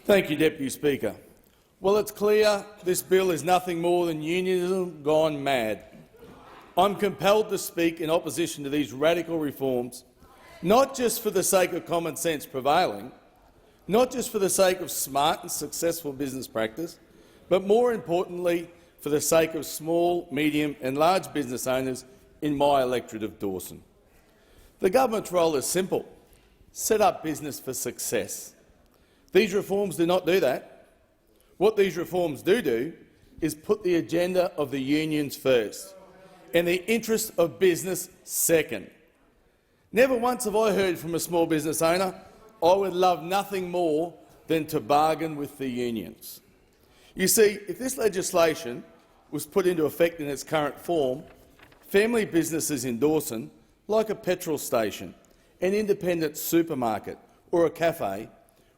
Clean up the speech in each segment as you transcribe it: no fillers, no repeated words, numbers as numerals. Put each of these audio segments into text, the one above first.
Thank you, Deputy Speaker. Well, it's clear this bill is nothing more than unionism gone mad. I'm compelled to speak in opposition to these radical reforms, not just for the sake of common sense prevailing, not just for the sake of smart and successful business practice, but more importantly for the sake of small, medium and large business owners in my electorate of Dawson. The government's role is simple: set up business for success. These reforms do not do that. What these reforms do is put the agenda of the unions first and the interest of business second. Never once have I heard from a small business owner, "I would love nothing more than to bargain with the unions." You see, if this legislation was put into effect in its current form, family businesses in Dawson, like a petrol station, an independent supermarket or a cafe,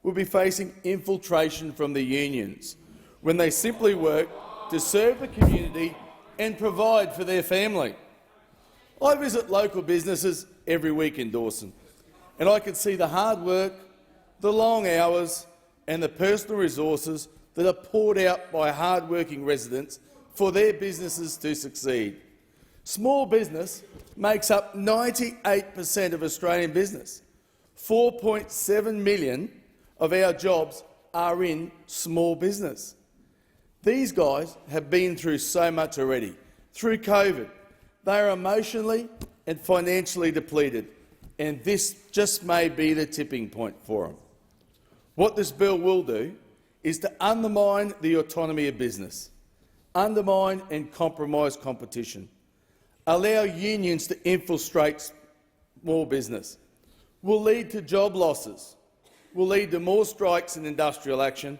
would be facing infiltration from the unions when they simply work to serve the community and provide for their family. I visit local businesses every week in Dawson, and I can see the hard work, the long hours and the personal resources that are poured out by hard-working residents for their businesses to succeed. Small business makes up 98% of Australian business. 4.7 million of our jobs are in small business. These guys have been through so much already. Through COVID, they are emotionally and financially depleted, and this just may be the tipping point for them. What this bill will do is to undermine the autonomy of business, undermine and compromise competition, allow unions to infiltrate small business, will lead to job losses, will lead to more strikes and industrial action,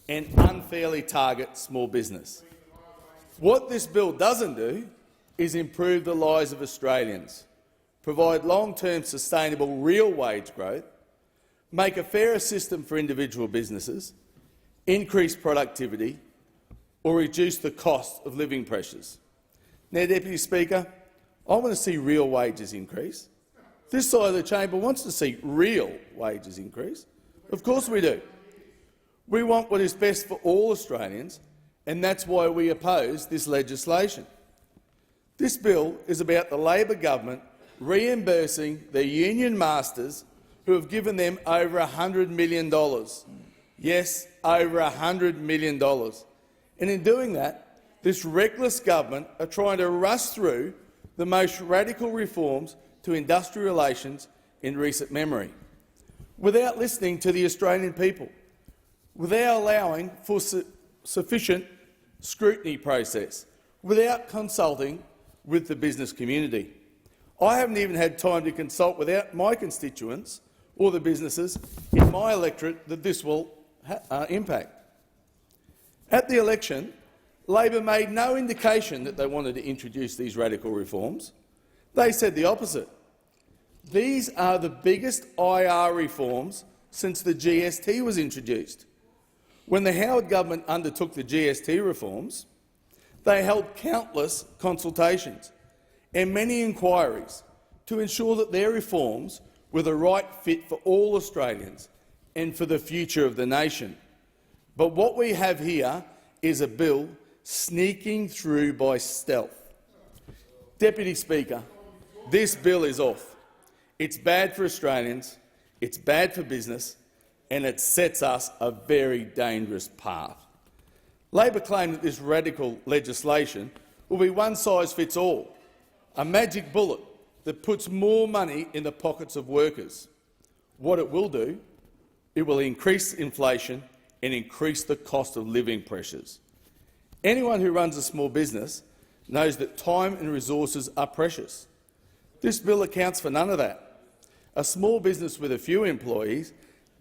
and unfairly target small business. What this bill doesn't do is improve the lives of Australians, provide long-term sustainable real wage growth, make a fairer system for individual businesses, increase productivity or reduce the cost of living pressures. Now, Deputy Speaker, I want to see real wages increase. This side of the chamber wants to see real wages increase. Of course we do. We want what is best for all Australians, and that's why we oppose this legislation. This bill is about the Labor government reimbursing their union masters who have given them over $100 million. Yes, over $100 million. And in doing that, this reckless government are trying to rush through the most radical reforms to industrial relations in recent memory, without listening to the Australian people, without allowing for sufficient scrutiny process, without consulting with the business community. I haven't even had time to consult with my constituents or the businesses in my electorate that this will impact. At the election, Labor made no indication that they wanted to introduce these radical reforms. They said the opposite. These are the biggest IR reforms since the GST was introduced. When the Howard government undertook the GST reforms, they held countless consultations and many inquiries to ensure that their reforms were the right fit for all Australians and for the future of the nation. But what we have here is a bill sneaking through by stealth. Deputy Speaker, this bill is off. It's bad for Australians, it's bad for business, and it sets us a very dangerous path. Labor claim that this radical legislation will be one-size-fits-all, a magic bullet that puts more money in the pockets of workers. What it will do, it will increase inflation and increase the cost of living pressures. Anyone who runs a small business knows that time and resources are precious. This bill accounts for none of that. A small business with a few employees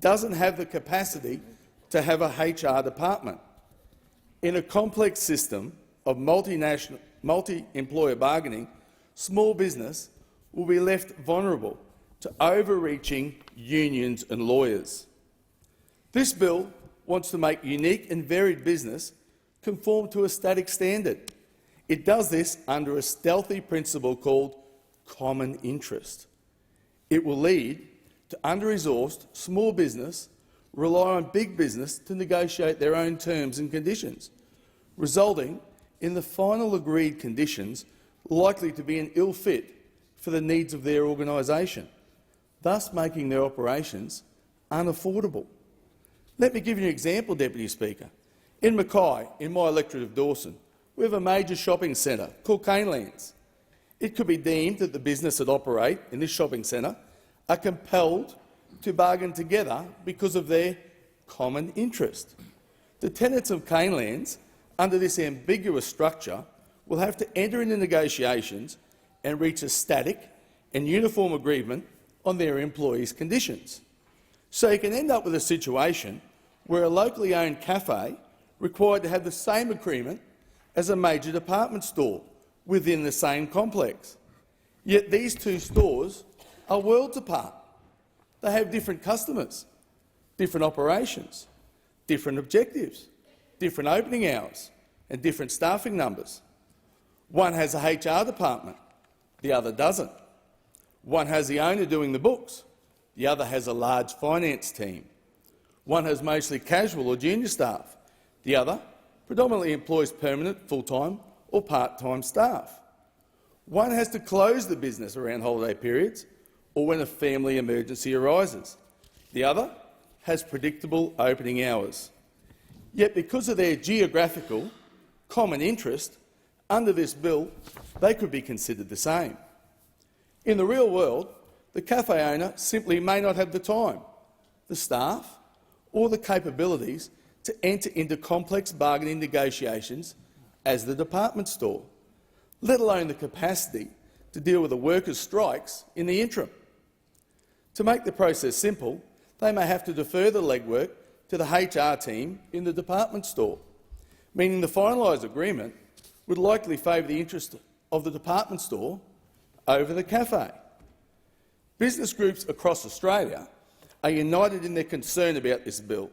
doesn't have the capacity to have a HR department. In a complex system of multi-employer bargaining, small business will be left vulnerable to overreaching unions and lawyers. This bill wants to make unique and varied business conform to a static standard. It does this under a stealthy principle called common interest. It will lead to under-resourced small business rely on big business to negotiate their own terms and conditions, resulting in the final agreed conditions likely to be an ill fit for the needs of their organisation, thus making their operations unaffordable. Let me give you an example, Deputy Speaker. In Mackay, in my electorate of Dawson, we have a major shopping centre called Canelands. It could be deemed that the business that operate in this shopping centre are compelled to bargain together because of their common interest. The tenants of Canelands, under this ambiguous structure, will have to enter into negotiations and reach a static and uniform agreement on their employees' conditions. So you can end up with a situation where a locally owned cafe required to have the same agreement as a major department store within the same complex. Yet these two stores are worlds apart. They have different customers, different operations, different objectives, different opening hours and different staffing numbers. One has a HR department, the other doesn't. One has the owner doing the books, the other has a large finance team. One has mostly casual or junior staff, the other predominantly employs permanent, full-time or part-time staff. One has to close the business around holiday periods or when a family emergency arises. The other has predictable opening hours. Yet because of their geographical common interest, under this bill they could be considered the same. In the real world, the cafe owner simply may not have the time, the staff or the capabilities to enter into complex bargaining negotiations as the department store, let alone the capacity to deal with the workers' strikes in the interim. To make the process simple, they may have to defer the legwork to the HR team in the department store, meaning the finalised agreement would likely favour the interest of the department store over the cafe. Business groups across Australia are united in their concern about this bill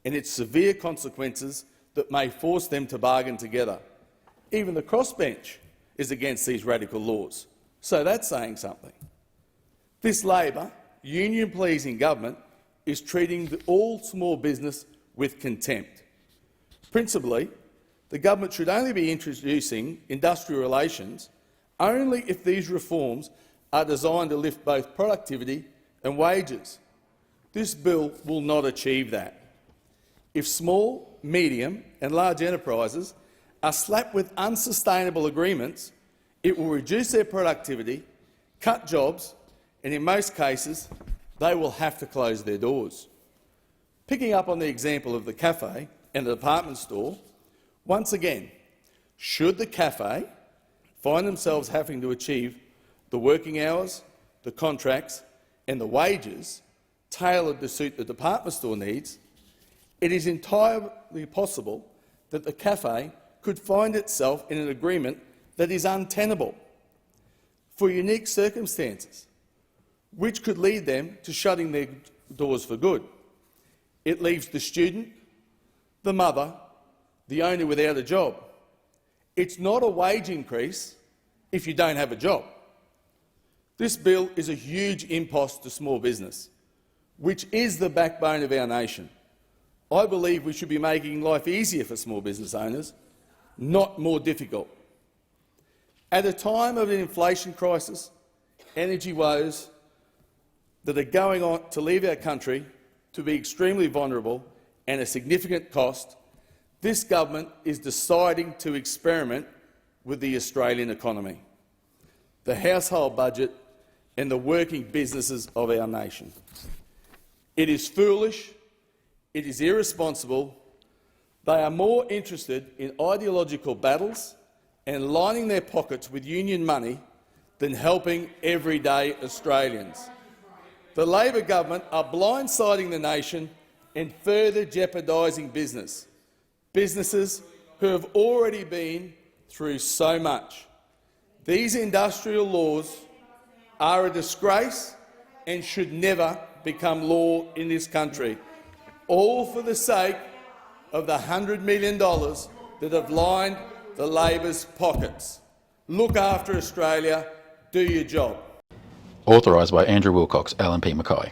and its severe consequences that may force them to bargain together. Even the crossbench is against these radical laws, so that's saying something. This Labor, union-pleasing government is treating all small business with contempt. Principally, the government should only be introducing industrial relations only if these reforms are designed to lift both productivity and wages. This bill will not achieve that. If small, medium and large enterprises are slapped with unsustainable agreements, it will reduce their productivity, cut jobs and, in most cases, they will have to close their doors. Picking up on the example of the cafe and the department store, once again, should the cafe find themselves having to achieve the working hours, the contracts and the wages tailored to suit the department store needs, it is entirely possible that the cafe could find itself in an agreement that is untenable for unique circumstances, which could lead them to shutting their doors for good. It leaves the student, the mother, the owner without a job. It's not a wage increase if you don't have a job. This bill is a huge impost to small business, which is the backbone of our nation. I believe we should be making life easier for small business owners, not more difficult. At a time of an inflation crisis, energy woes that are going on to leave our country to be extremely vulnerable and a significant cost, this government is deciding to experiment with the Australian economy, the household budget and the working businesses of our nation. It is foolish, it is irresponsible. They are more interested in ideological battles and lining their pockets with union money than helping everyday Australians. The Labor government are blindsiding the nation and further jeopardising businesses who have already been through so much. These industrial laws are a disgrace and should never become law in this country, all for the sake of the $100 million that have lined the Labor's pockets. Look after Australia. Do your job. Authorised by Andrew Wilcox, LNP Mackay.